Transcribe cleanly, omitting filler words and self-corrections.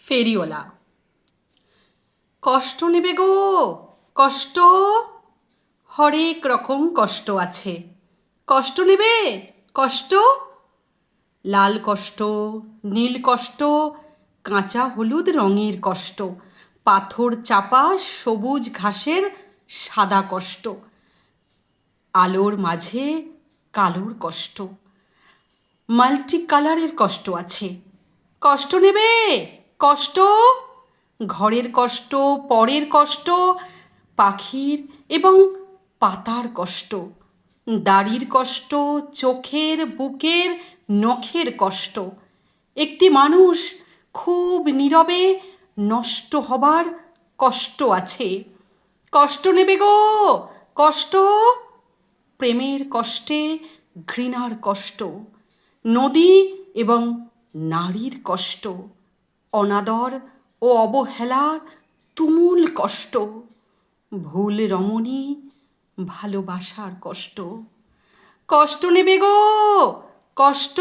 ফেরিওয়ালা। কষ্ট নেবে গো, কষ্ট, হরেক রকম কষ্ট আছে। কষ্ট নেবে, কষ্ট, লাল কষ্ট, নীল কষ্ট, কাঁচা হলুদ রঙের কষ্ট, পাথর চাপা সবুজ ঘাসের সাদা কষ্ট, আলোর মাঝে কালোর কষ্ট, মাল্টি কালারের কষ্ট আছে। কষ্ট নেবে, কষ্ট, ঘরের কষ্ট, পরের কষ্ট, পাখির এবং পাতার কষ্ট, দাড়ির কষ্ট, চোখের, বুকের, নখের কষ্ট, একটি মানুষ খুব নীরবে নষ্ট হবার কষ্ট আছে। কষ্ট নেবে গো, কষ্ট, প্রেমের কষ্টে ঘৃণার কষ্ট, নদী এবং নারীর কষ্ট, অনাদর ও অবহেলার তুমুল কষ্ট, ভুল রমণী ভালোবাসার কষ্ট। কষ্ট নেবে গো, কষ্ট।